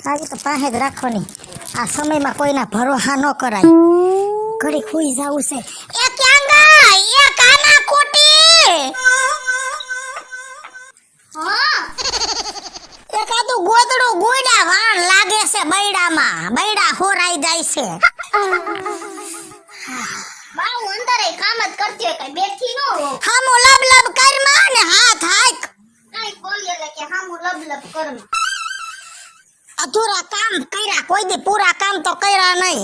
આજે તો પાસે જ રાખવાની. આ સમયમાં કોઈના ભરોસા ન કરાય. ઘડી ખુઈ જાવું છે. એ ક્યાં ગઈ? એ કાના કોટી. હા. એકાદું ગોદડું ગુડા વાણ લાગે છે બૈડામાં. બૈડા હોરાઈ જાય છે. બાઉ અંદરે કામ જ કરતી હોય, કઈ બેઠી ન હો. હામો લબ લબ કર માં ને હાથ હાક. કઈ બોલી એટલે કે હામુ લબ લબ કર. અધૂરા કામ કર્યા, કોઈ દી પૂરા કામ તો કર્યા નહીં.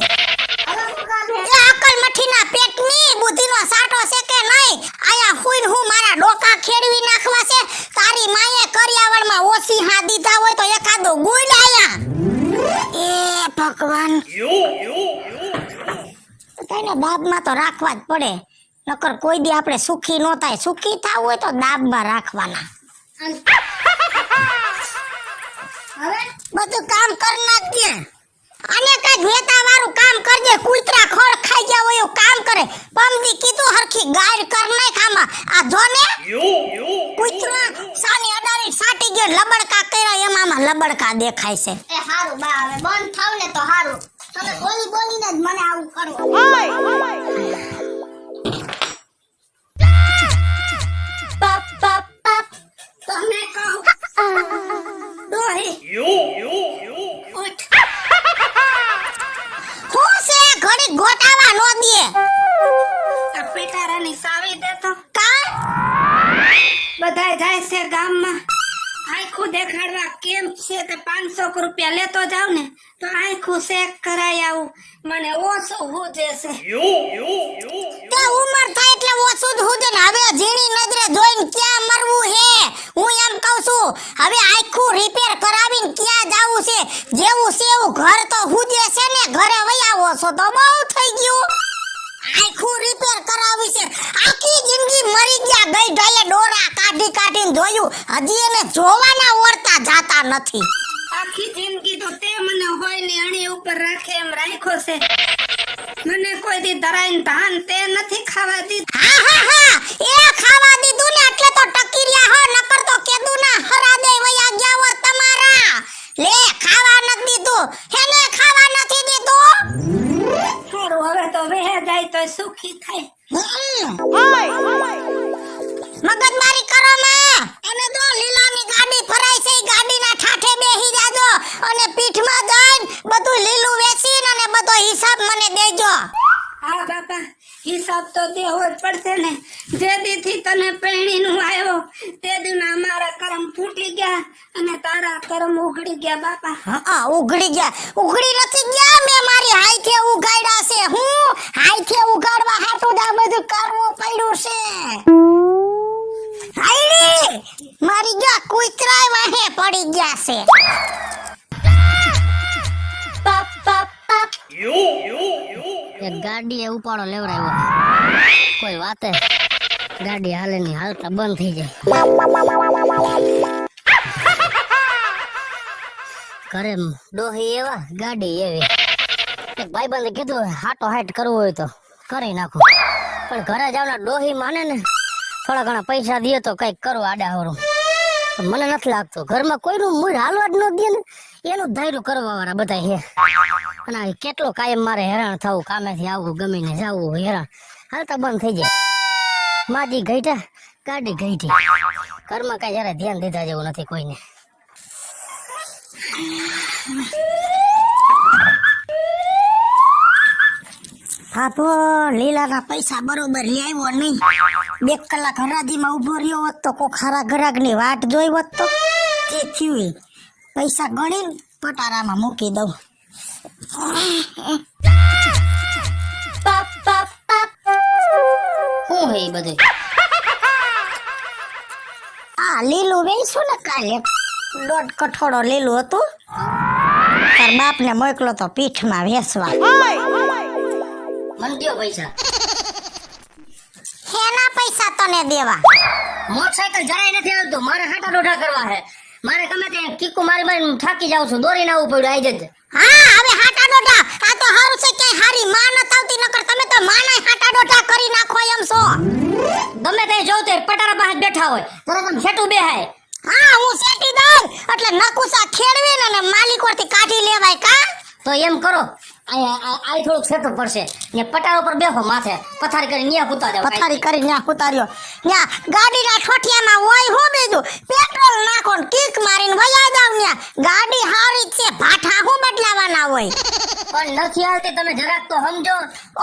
હવે શું કામ હે? એ અકલ મઠીના પેટની બુદ્ધિનો સાટો છે કે નહીં? આયા હુઈન હું મારા ડોકા ખેડવી નાખવા છે. તારી માએ કરિયાવળમાં ઓછી હા દીધા હોય તો એકાદો ગુડ આયા. એ ભગવાન, તને દાબમાં તો રાખવા જ પડે, નકર કોઈ દી આપણે સુખી ન થાય. સુખી થાવું હોય તો દાબમાં રાખવાના. હવે બધું કામ કર નાખજે. અને કઈ વેતા વાળું કામ કરજે. કૂતરા ખોળ ખાઈ ગયા હોય એવું કામ કરે. પમદી કીધું હરખી ગાયર કર નાખ આમાં. આ જોને કૂતરા સાની અડાડી સાટી ગયો, લબડકા કર્યા એમાં આમાં લબડકા દેખાય છે. એ હારું બા, હવે બંધ થાવ ને તો હારું. તમે બોલી બોલીને જ મને આવું કરો. પપ પપ પપ તમે કહો ડોહી ઉઠ. હું છે ઘડી ગોટાવા નો દે. આ પેટારાની સાવી દે તો કા બધાય જાય છે ગામમાં આખું દેખાડવા. કેમ છે તે 500 રૂપિયા લેતો જાવ ને તો આખું શેક કરાઈ આવું. મને ઓછું હુજે છે. તે ઉંમર થાય એટલે ઓછું જ હુજે ને. હવે ઝીણી નજરે જોઈને ક્યાં મરવું હે? હું એમ કહું છું, હવે આખું રિપેર કરાવીને ક્યાં જાવું છે? જેવું છે એવું ઘર તો હુજે છે ને. ઘરે વઈ આવો છો તો બહુ થઈ ગયું. આખું રિપેર કરાવી છે. આખી જિંદગી મરી ગયા. ગઈ ઢાલે ડોરા કાઢી કાઢીને જોયું, હજી એને જોવાના ઓરતા જાતા નથી. આખી જિંદગી તો તે મને હોય ને અણી ઉપર રાખે એમ રાખ્યો છે. મને કોઈ દી ધરાઈને ધાન તે નથી ખાવા દીધું. હા હા હા, એ ખાવા દીધું ને એટલે તો ટકી રહ્યા હો. નકર તો કેદુ ના હરાદે વયા ગયા હો તમારા. લે ખાવા નથી દીધું. હેને ખાવા નથી દીધું. સારું, હવે તો વેહે જાય તો સુખી થાય. મગજમારી કરો માં. અને જો લીલાની ગાડી ફરાય છે, ઈ ગાડીના ઠાઠે બેહી જાજો અને પીઠમાં જઈને બધું લીલું વેચીને અને બધો હિસાબ મને દેજો. હા બાપા, હિસાબ તો દેવો જ પડશે ને. જે દીથી તને પહેણીનું આવ્યો તે દીના અમારા કરમ ફૂટી ગયા અને તારા કરમ ઉઘડી ગયા બાપા. હા ઉઘડી ગયા. ઉઘડી નથી ગયા, મેં મારી હાથે ઉગાડ્યા છે. હું હાથે ઉગાડવા હાટું જ આ બધું કરવું પડ્યું છે. હાયડી મારી ગયા કૂતરાય વાહે પડી ગયા છે. પપ પપ પપ. એક ગાડી એ ઉપાડો લેવડાવ્યો. કોઈ વાતે ગાડી હાલે ની હાલતા બંધ થઈ જાય. ઘરે ડોહી એવા ગાડી એવી. એક ભાઈબંધે કીધું હાટો હાટ કરવું હોય તો કરી નાખો, પણ ઘરે જાવના ડોહી માને ને. થોડા ઘણા પૈસા દે તો કઈક કરો આડાહરું. મને નથી લાગતું ઘરમાં કોઈનું મૂળ હાલવા જ ન દે ને. એનું ધૈર્ય કરવા વાળા બધા હે. અને કેટલો કાયમ મારે હેરાન થવું, કામેથી આવવું, ગમીને જવું, હેરાન હાલતા બંધ થઈ જાય. માજી ગઈઠા ગાડી ગઈઠી. ઘરમાં કઈ જરા ધ્યાન દીધા જેવું નથી કોઈને. હાથો લીલાના પૈસા બરોબર લઈ આવ્યો નહીં. 2 કલાક હરાજીમાં ઉભો રહ્યો હોત તો કોઈ ખારા ગ્રાહકની વાટ જોઈ હોત તો તે થયું. પૈસા ગણીને પટારામાં મૂકી દઉં. પપ પપ પપ. શું હે એ બધું? આ લીલું વેચું ને કાલે. 1.5 કઠોળો લીલું હતું. તાર બાપને મોકલો તો પીઠમાં વેચવા. મન દ્યો પૈસા. એના પૈસા તને દેવા. મોટરસાયકલ જરાય નથી આવતું. મારે હાટા ડોઢા કરવા છે. મારે ગમે ત્યાં કીકુ મારી મારી થાકી જાઉં છું. દોરીને આવવું પડ્યું. આઈ જજે. હા હવે હાટા ડોઢા. આ તો હારું છે કે હારી માં નત આવતી, નકર તમે તો માને હાટા ડોઢા કરી નાખો એમ છો. ગમે તે જોઉં તે પટારા પાસે બેઠા હોય તરત આમ છેટું બેહાય. હા હું સેટી દઉં એટલે નકુસા ખેડવે ને માલિકોથી કાઢી લેવાય કા. તો એમ કરો આ થોડુંક સેટું પડશે ને પટાર ઉપર બેહો માથે પથારી કરી ન્યા કૂતા જાવ. પથારી કરી ન્યા ઉતાર્યો ન્યા ગાડીના ઠોઠિયામાં હોય હું બીજું પેટ્રોલ નાખો ને કિક મારીને વયા જાવ ન્યા. ગાડી હારી જ છે ભાઠા હું બદલાવાના હોય. પણ નથી આવતી તમે જરાક તો સમજો.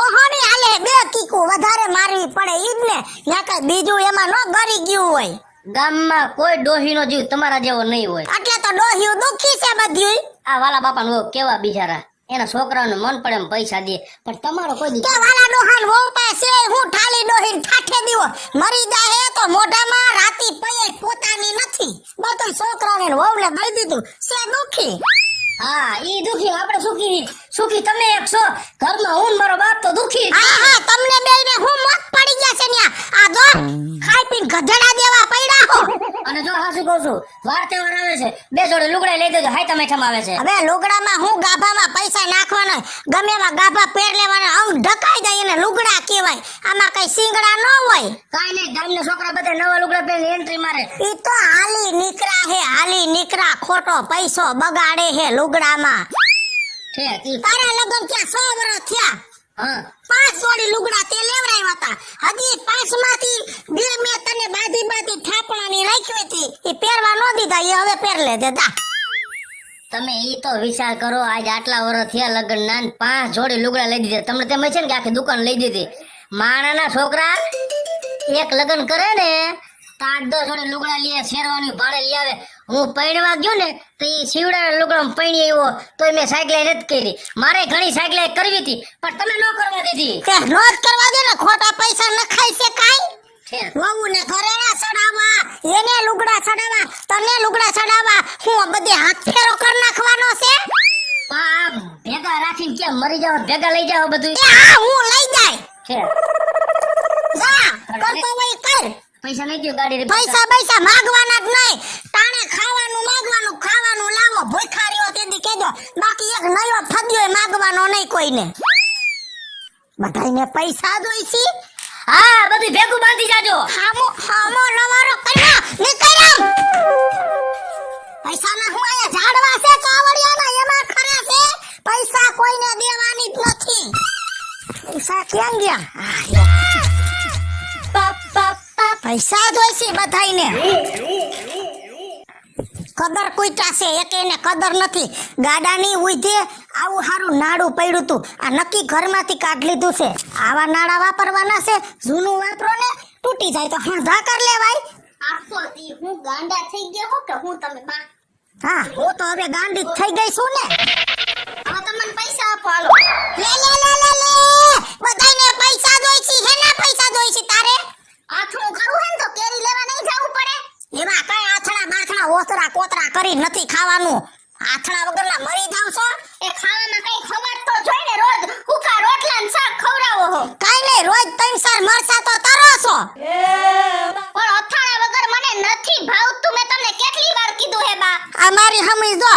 ઓહોની હાલે બે કીકુ વધારે મારવી પડે ઈજ ને ન્યા કઈ બીજું એમાં ન ગરી ગયું હોય. ગામમાં કોઈ ડોહીનો જીવ તમારા જેવો નહીં હોય. એટલે તો ડોહ્યું દુખી છે બધું. આ વાલા બાપાનું વહુ કેવા બિચારા એના છોકરાઓને મન પડે એમ પૈસા દે પણ તમારો કોઈ દી કે વાલા ડોહાન વહુ પાસે હું ઠાલી ડોહીન ઠાઠે દીવો મરી જાહે તો મોઢામાં રાતી પયે પોતાની નથી બધું છોકરાને વહુને દઈ દીધું છે દુખી. હા ઈ દુખી આપણે સુખી તમે એક છો ઘરમાં હું ને મારો બાપ તો દુખી. હા હા તમને બેયને હું મોત પડી ગયા છે ન્યા. આ દો ખાઈ પીને ગધેડા દેવા પડ્યા હો. અને જો હાસુ કહું છું વાર તહેવાર આવે છે બે જોડે લુગડા લઈ દેજો હાઈ તમે આવે છે. હવે લુગડામાં હું ગાભામાં પૈસા નાખવાના ગમે એવા ગાભા પહેર લેવાના અંગ ઢકાઈ જાય એને લુગડા કહેવાય. આમાં કઈ સિંગડા ન હોય. કાઈ નહીં ગામના છોકરા બધા નવા લુગડા પહેરીને એન્ટ્રી મારે. ઈ તો હાલી નીકરા ખોટો પૈસો બગાડે હે લુગડામાં. ઠીક ઈ તારા લગન ક્યાં 100 વર્ષ થયા. હા 5 જોડી લુગડા તે લેવરાવ્યા હતા. હજી 5 માંથી 2 મેં તને બાધી થાપણાની રાખી હતી ઈ પહેરવા ન દીધા એ હવે પહેર લે દેતા. તમે ઈ તો વિચાર કરો આજ આટલા વર્ષ થયા લગ્ન ના 5 જોડી લુગડા લઈ દીધા. તમને તેમ છે ને કે આખી દુકાન લઈ દીધી. માણાના છોકરા એક લગ્ન કરે ને તો 8-10 જોડી લુગડા લઈએ શેરવાની ભાડે લઈ આવે. હું પૈણવા ગયો ને તો ઈ શિવડા લુગડા પૈણી આવ્યો તો મેં સાયકલ નથી કરી. મારે ઘણી સાયકલ કરવી હતી પણ તમે ન કરવા દીધી. કે નો જ કરવા દે ને ખોટા પૈસા નખાય છે કાઈ. ઠીક. વહુને ઘરે ના ચડાવવા એને લુગડા ચડાવવા તને લુગડા ચડાવવા હું બધે હાથ ફેરો કર નાખવાનો છે. આ ભેગા રાખીને કેમ મરી જાવ ભેગા લઈ જાવ બધું. એ હા હું લઈ જાય ઠીક. જા કરતો હોય કર. પૈસા નહીં દો ગાડી રે પૈસા માગવાના જ નહીં. તાણે ખાવાનું લાવો ભૂખારીઓ તેદી કેજો બાકી એક નયો ફદ્યો માગવાનો નહીં કોઈને. બધાયને પૈસા જોઈસી. હા બધું ભેગું બાંધી જાજો. હામો નવારો કરવા નીકળ્યા. પૈસાના હું આયા ઝાડવા છે કાવડિયાના એમાં ખરે છે. પૈસા કોઈને દેવાની જ નથી. પૈસા ક્યાં ગયા? પૈસા જોઈશે બધાયને. કદર કુઈટા છે એકેને કદર નથી. ગાડાની ઉઈધે આવું હારું નાડું પડ્યું તું આ નક્કી ઘરમાંથી કાઢ લીધું છે. આવા નાડા વાપરવાના છે. જૂનું વાપરો ને તૂટી જાય તો હાંધા કર લેવાય. આખો દી હું ગાંડા થઈ ગયો હો કે હું તમે બા. હા હું તો હવે ગાંડી જ થઈ ગઈ છું ને. હવે તમને પૈસા આપો હાલો. લે બધાયને પૈસા જોઈશે. હેના પૈસા જોઈશે તારે? આથણું કરવું હે ને તો કેરી લેવા નહીં જવું પડે. એમાં કઈ આથણા બાથણા ઓતરા કોતરા કરી નથી ખાવાનું. આથણા વગરના મરી જાવ છો. એ ખાવામાં કઈ ખબર તો જોઈ ને રોજ હુકા રોટલા ને શાક ખવડાવો હો. કાઈ નહીં રોજ 3-4 મરસા તો તરો છો. પણ અથાણા વગર મને નથી ભાવતું. મેં તમને કેટલી વાર કીધું હે બા. આ મારી હમી જો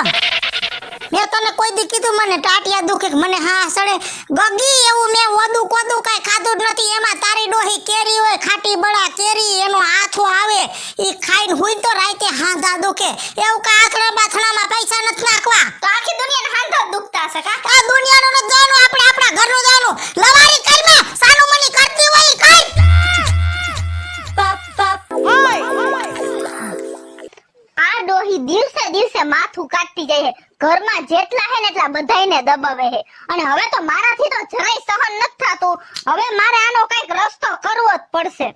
મેં તને કોઈ દી કીધું મને ટાટિયા દુખે મને હા સડે ગગી એવું મેં ઓદું કોદું કઈ ખાધું જ નથી. એમાં તારી ડોહી કેરી હોય ખાટી બળા કેરી એનો આથો આવે ઈ ખાઈને હુઈ તો રાતે હાંધા દુખે. એવું કઈ આથણા બાથણામાં પૈસા નથી નાખવા. તો આખી દુનિયાને હાંધા દુખતા હશે કા. આ દુનિયાનું ન જાણું આપણે આપણા ઘરનું જાણું. લવારી કરમાં સાનું મની કરતી હોય ઈ કર. આ ડોહી દિવસે માથું કાઢતી જાય છે. ઘરમાં જેટલા હે ને એટલા બધાયને દબાવે છે. અને હવે તો મારાથી તો જરાય સહન નથી થાતું. હવે મારે આનો કઈક રસ્તો કરવો જ પડશે.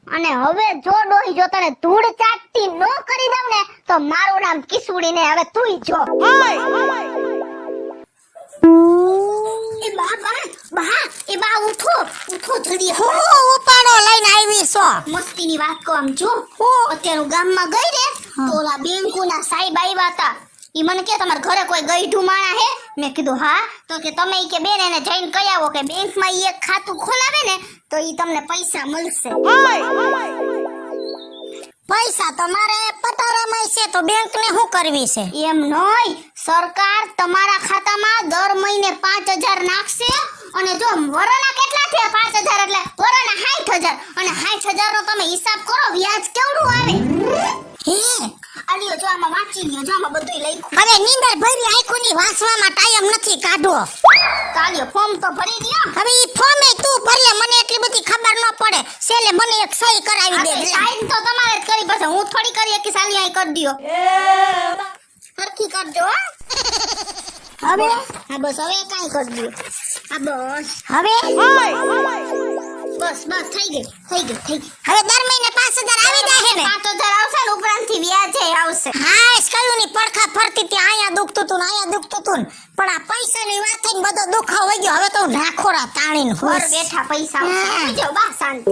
અને હવે જો ડોહી જો તને ધૂળ ચાટતી ન કરી દઉં ને તો મારું નામ કિસુડી ને હવે તુંય જો. એ બા ઉઠો જલ્દી. હું ઉપાડો લઈને આવી છો. મસ્તીની વાત કહું આમ જો અત્યારે હું ગામમાં ગઈ ને તો ઓલા બેંકુના સાહેબ આવ્યા હતા. ઈ મને કે તમારા ઘરે કોઈ ગઈઢું માણા હે? મેં કીધું હા. તો કે તમે ઈ કે બેન એને જઈને કહી આવો કે બેંકમાં ઈ એક ખાતું ખોલાવે ને તો ઈ તમને પૈસા મળશે. પૈસા તમારે પટારામાં છે તો બેંક ને શું કરવી છે? એમ નોય, સરકાર તમારા ખાતામાં દર મહિને 5000 નાખશે. અને જો વરના કેટલા થયા 5000 એટલે વરના 60000 60,000 અને 60,000 નો તમે હિસાબ કરો વ્યાજ કેવડું આવે હે આલિયો જો આમાં વાંચી લ્યો જો આમાં બધુંય લખ્યું હવે નીંદર ભરી આંખોની વાંચવામાં ટાઈમ નથી કાઢો ચાલ્યો ફોર્મ તો ભરી દ્યો હવે ઈ ફોર્મે તું ભરલે મને એટલી બધી ખબર ન પડે છેલ્લે મને એક સહી કરાવી દે સાઈન તો તમારે જ કરી પછી હું થોડી કરી કે સાલી આઈ કરી દ્યો સરખી કરજો હો. હવે હા બસ હવે કાઈ કરી દ્યો આ બસ હવે બસ બસ થઈ ગઈ હવે દર મહિને 5,000 આવી જાય ને 5,000 આવશે ને ઉપરાંતથી વ્યાજે આવશે હા સ્કલની પડખા ફરતી ત્યાં અહીંયા દુખતું તું ને અહીંયા દુખતું તું ને. પણ આ પૈસાની વાત થઈને બધો દુખાવ વઈ ગયો હવે તો હું ઢાંખોરા તાણીને ઘર હોઈશ. બેઠા પૈસા હા. આવશે જો બા શાંતિ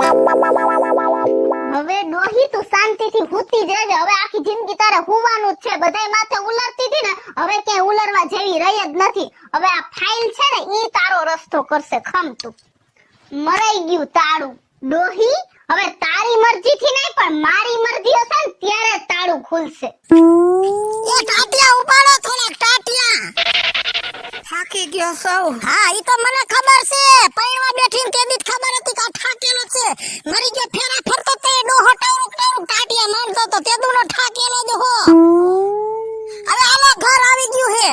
હવે ડોહી તું શાંતિથી હુતી જજે હવે આખી જિંદગી તારે હુવાનું જ છે બધાય માથે ઉલરતી હતી ને હવે ક્યાંય ઉલરવા જેવી રહી જ નથી હવે આ ફાઇલ છે ને ઈ તારો રસ્તો કરશે ખમ તું મરાઈ ગયું તાળું ડોહી હવે તારી મરજીથી નહીં પણ મારી મરજી હશે ને ત્યારે તાળું ખુલશે એ ટાટિયા ઉપાડો થોડાક ટાટિયા થાકી ગયો સૌ. હા ઈ તો મને ખબર છે પૈણવા બેઠીને તે દી જ ખબર હતી કે આ ઠાકેલો છે મરી ગયો ફેરા ફરતો તે ડોહો ટાવરુક ટાટિયા માંડતો તો તે દુનો ઠાકેલો જ હો હવે આલો ઘર આવી ગયું હે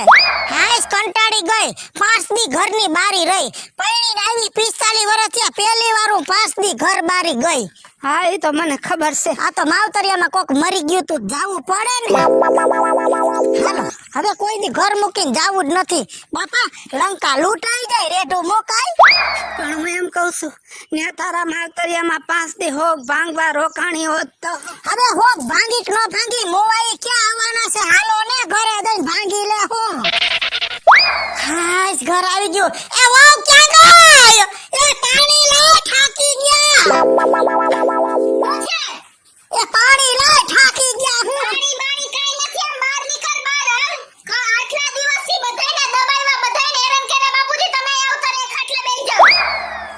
હાઈસ કંટાળી ગઈ 5 દી ઘરની બારી રહી પૈણીને આવી 45 વર્ષ થયા પહેલી વાર હું 5 દી ઘર બારી ગઈ હા એ તો મને ખબર છે. આ તો માવતરિયામાં કોક મરી ગયું તું જાવું પડે ને હાલો હવે કોઈ દી ઘર મૂકીને જાવું જ નથી બાપા લંકા લૂંટાઈ જાય રેડું મોકાય પણ હું એમ કહું છું ને તારા માવતરિયામાં 5 દી હોગ ભાંગવા રોકાણી હોત તો હવે હોક ભાંગી કે ન ભાંગી મોવાઈ ક્યાં આવવાના છે હાલો ને ઘરે જઈને ભાંગી લે હો હાસ ઘર આવી ગયું એ વાવ ક્યાં ગઈ એ પાણી લાવ ઠાકી ગયા એ પાણી લાવ ઠાકી ગયા હું પાણી બાણી કાઈ નથી આ બહાર નીકળ બહાર હાલ આટલા દિવસથી બધાયને દબાવ્યા બધાયને હેરાન કર્યા બાપુજી તમે આવતા ને ખાટલે બેસી જાઓ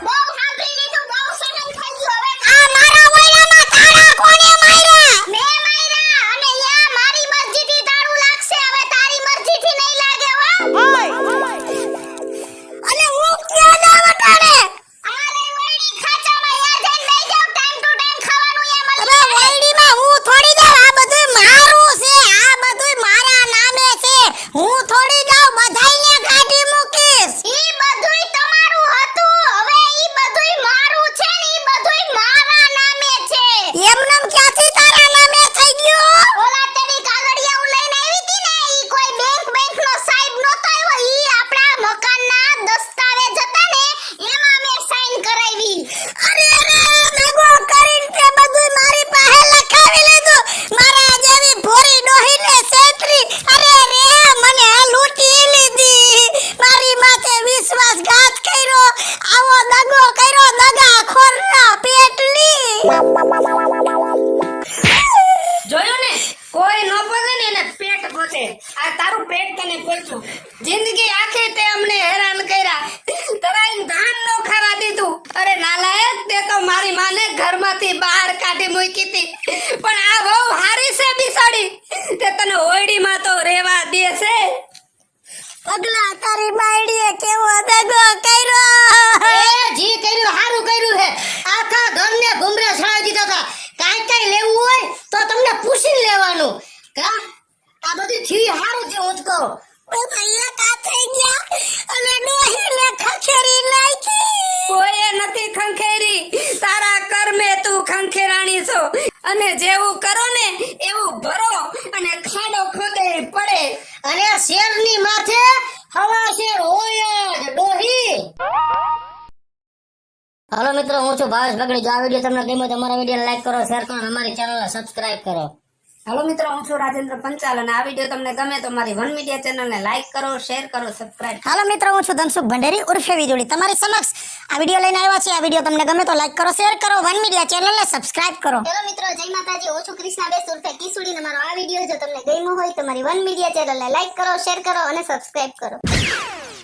બહુ સાંભળી લીધું બહુ સહન થઈ ગયું હવે આ મારા વૈરામાં તાળા કોને માર્યા મે માયરા અને યા મારી મરજીથી તાળું લાગશે હવે તારી મરજીથી નહીં લાગે હો અને હું ક્યાં જાવ તારે આરે વળી ખાચામાં યા જઈને બેસી જાઓ ટાઈમ ટુ ટાઈમ ખાવાનું યા હવે મળી વૈડીમાં હું થોડી જાવ આ બધું મારું છે આ બધું મારા નામે છે હું થોડી જાવ બધાઈને ગાડી મૂકીશ ઈ બધુંય તમારું હતું હવે ઈ બધુંય મારું છે ને ઈ બધુંય મારા નામે છે એમનેમ ક્યાંથી તારા નામે થઈ ગયું ઓલા તેની કાગળિયા લઈને આવી હતી ને ઈ કોઈ બેંક નો સાહેબ નતો આવ્યો ઈ આપણા મકાનના દસ્તાવેજ હતા ને એમાં મેં સાઈન કરાવી અરે દગો કરીને તે બધું મારી પાસે લખાવી લીધું મારા જેવી ભોરી ડોહીને છેતરી અરે રે મને લૂંટી લીધી મારી માથે વિશ્વાસઘાત કર્યો આવો દગો કર્યો દગાખોરના પેટલી જોયું ને કોઈ નો પગે ને એને પેટ પહોંચે આ તારું પેટ તને પહોંચ્યું જિંદગી આખી તે અમને હેરાન કર્યા તરાઈને ધાન નો ખાવા દીધું અરે નાલાયક તે તો મારી માને ઘરમાંથી બહાર કાઢી મૂકી હતી પણ આ બહુ હારી છે બિસાડી તે તને ઓયડીમાં તો રેવા દે છે પગલા તારી બાયડીએ કેવો દગો કર્યો જી કર્યું હારું કર્યું હે આખા ઘરને ભૂમરે છાડી દીધા હતા કાઈ લેવું હોય તો તમને પૂછી લેવાનું કા આ બધી થી હારું છે હું જ કહું બધા કા થઈ ગયા અને ડોહીને ખખેરી નાખી કોઈએ નથી ખંખેરી તારા કર્મે તું ખંખેરાણી છો અને જેવું કરો ને એવું ભરો અને ખાડો ખોદે પડે અને શેરની માથે હવા શેર હોય જ ડોહી હાલો મિત્રો હું છું ભાવેશ બગડી જો આ વિડીયો તમને ગમ્યો તો અમારા વિડીયોને લાઈક કરો શેર કરો અને અમારી ચેનલને સબસ્ક્રાઇબ કરો હાલો મિત્રો હું છું રાજેન્દ્ર પંચાલ અને આ વિડીયો તમને ગમે તો મારી વન મીડિયા ચેનલને લાઈક કરો શેર કરો સબસ્ક્રાઇબ હાલો મિત્રો હું છું ધનસુખ ભંડેરી ઉર્ફે વીજળી તમારી સમક્ષ આ વિડીયો લઈને આવ્યા છે આ વિડીયો તમને ગમે તો લાઈક કરો શેર કરો વન મીડિયા ચેનલને સબસ્ક્રાઇબ કરો હેલો મિત્રો જય માતાજી હું છું કૃષ્ણાબેન ઉર્ફે કિસુડી ને મારો આ વિડીયો જો તમને ગમ્યો હોય તો મારી વન મીડિયા ચેનલને લાઈક કરો શેર કરો અને સબસ્ક્રાઇબ કરો